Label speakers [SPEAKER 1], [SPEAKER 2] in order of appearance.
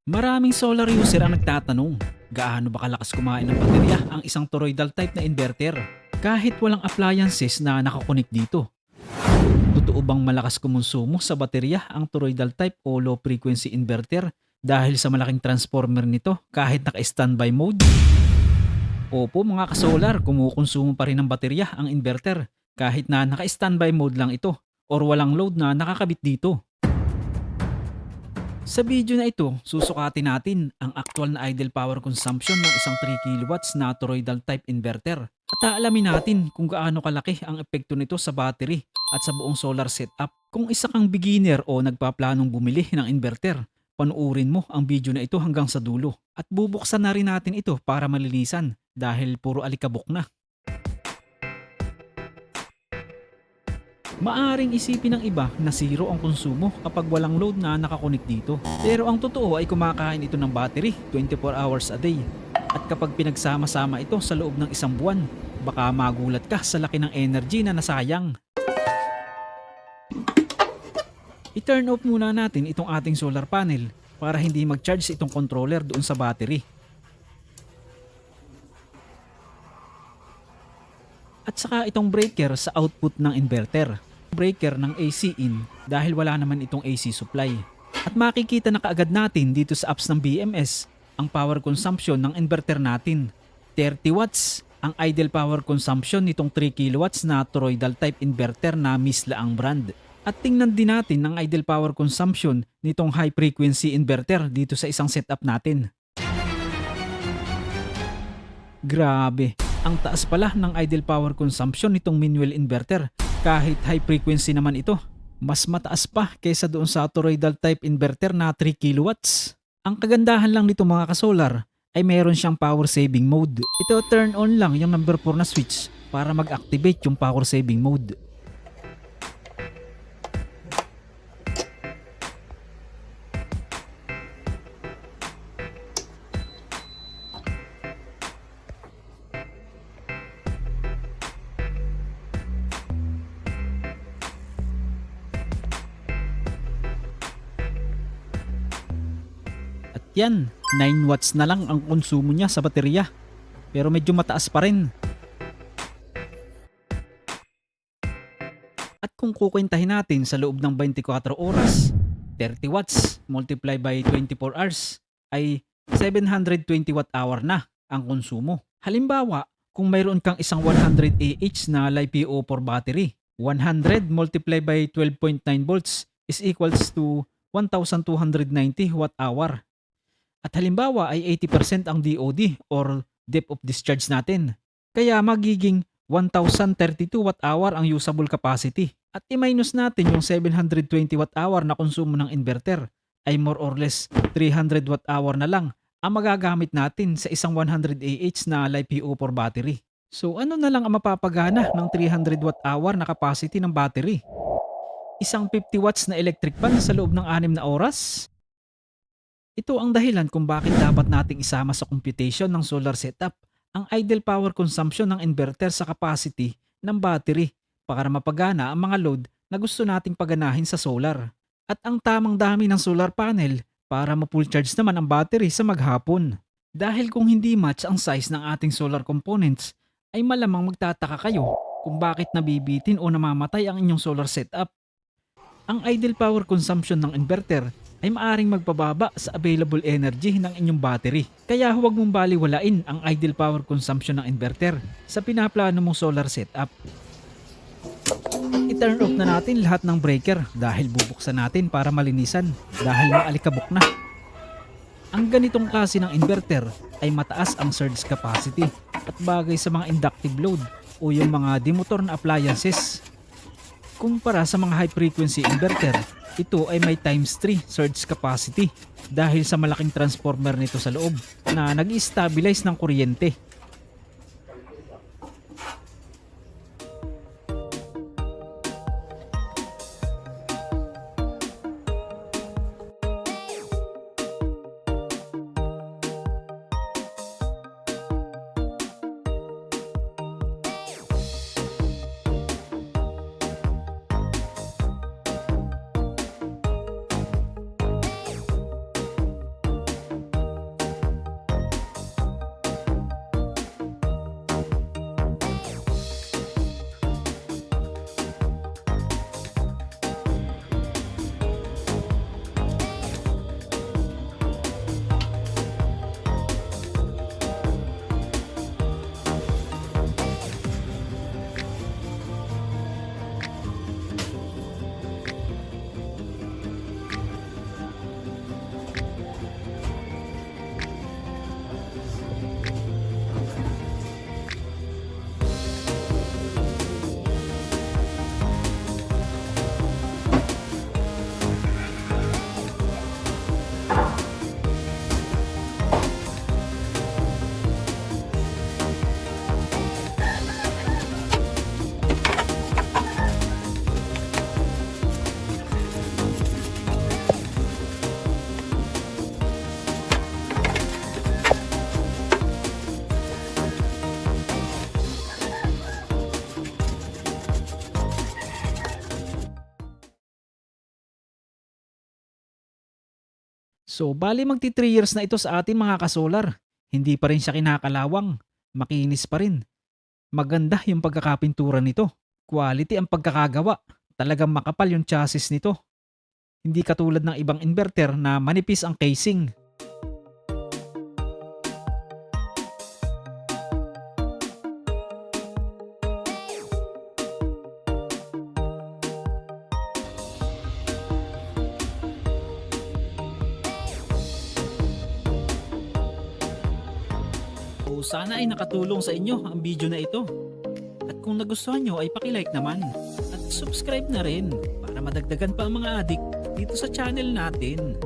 [SPEAKER 1] Maraming solar user ang nagtatanong, gaano ba kalakas kumain ng baterya ang isang toroidal type na inverter kahit walang appliances na nakakonik dito? Totoo bang malakas kumonsumo sa baterya ang toroidal type o low frequency inverter dahil sa malaking transformer nito kahit naka-standby mode? Opo mga kasolar, kumukonsumo pa rin ng baterya ang inverter kahit na naka-standby mode lang ito or walang load na nakakabit dito. Sa video na ito, susukatin natin ang actual na idle power consumption ng isang 3 kilowatts na toroidal type inverter. At aalamin natin kung gaano kalaki ang epekto nito sa battery at sa buong solar setup. Kung isa kang beginner o nagpaplanong bumili ng inverter, panuorin mo ang video na ito hanggang sa dulo. At bubuksan na rin natin ito para malinisan dahil puro alikabok na. Maaring isipin ng iba na zero ang konsumo kapag walang load na nakakonek dito. Pero ang totoo ay kumakain ito ng battery 24 hours a day. At kapag pinagsama-sama ito sa loob ng isang buwan, baka magulat ka sa laki ng energy na nasayang. I-turn off muna natin itong ating solar panel para hindi mag-charge itong controller doon sa battery. At saka itong breaker sa output ng inverter. Breaker ng AC in dahil wala naman itong AC supply. At makikita na kaagad natin dito sa apps ng BMS ang power consumption ng inverter natin. 30 watts ang idle power consumption nitong 3 kilowatts na toroidal type inverter na Misla ang brand. At tingnan din natin ang idle power consumption nitong high frequency inverter dito sa isang setup natin. Grabe, ang taas pala ng idle power consumption nitong Minwell inverter kahit high frequency naman ito. Mas mataas pa kaysa doon sa toroidal type inverter na 3 kilowatts. Ang kagandahan lang nito mga kasolar ay meron siyang power saving mode. Ito turn on lang yung number 4 na switch para mag-activate yung power saving mode. At yan, 9 watts na lang ang konsumo niya sa baterya. Pero medyo mataas pa rin. At kung kukwentahin natin sa loob ng 24 oras, 30 watts multiply by 24 hours ay 720 watt hour na ang konsumo. Halimbawa, kung mayroon kang isang 100 Ah na LiPo4 battery, 100 multiply by 12.9 volts is equals to 1,290 watt hour. At halimbawa ay 80% ang DOD or depth of discharge natin. Kaya magiging 1,032 watt hour ang usable capacity. At i-minus natin yung 720 watt hour na konsumo ng inverter ay more or less 300 watt hour na lang ang magagamit natin sa isang 100 na LiPo4 battery. So ano na lang ang mapapagana ng 300 watt hour na capacity ng battery? Isang 50 watts na electric fan sa loob ng 6 na oras? Ito ang dahilan kung bakit dapat nating isama sa computation ng solar setup ang idle power consumption ng inverter sa capacity ng battery para mapagana ang mga load na gusto nating paganahin sa solar. At ang tamang dami ng solar panel para ma-full charge naman ang battery sa maghapon. Dahil kung hindi match ang size ng ating solar components, ay malamang magtataka kayo kung bakit nabibitin o namamatay ang inyong solar setup. Ang idle power consumption ng inverter ay maaring magpababa sa available energy ng inyong battery. Kaya huwag mong baliwalain ang idle power consumption ng inverter sa pinaplano mong solar setup. I-turn off na natin lahat ng breaker dahil bubuksan natin para malinisan dahil maalikabok na. Ang ganitong klase ng inverter ay mataas ang surge capacity at bagay sa mga inductive load o yung mga demotor na appliances. Kumpara sa mga high frequency inverter, ito ay may times 3 surge capacity dahil sa malaking transformer nito sa loob na nag-i-stabilize ng kuryente. So bali magti 3 years na ito sa atin mga kasolar. Hindi pa rin siya kinakalawang. Makinis pa rin. Maganda yung pagkakapintura nito. Quality ang pagkakagawa. Talagang makapal yung chassis nito. Hindi katulad ng ibang inverter na manipis ang casing. So sana ay nakatulong sa inyo ang video na ito. At kung nagustuhan nyo ay pakilike naman. At subscribe na rin para madagdagan pa ang mga adik dito sa channel natin.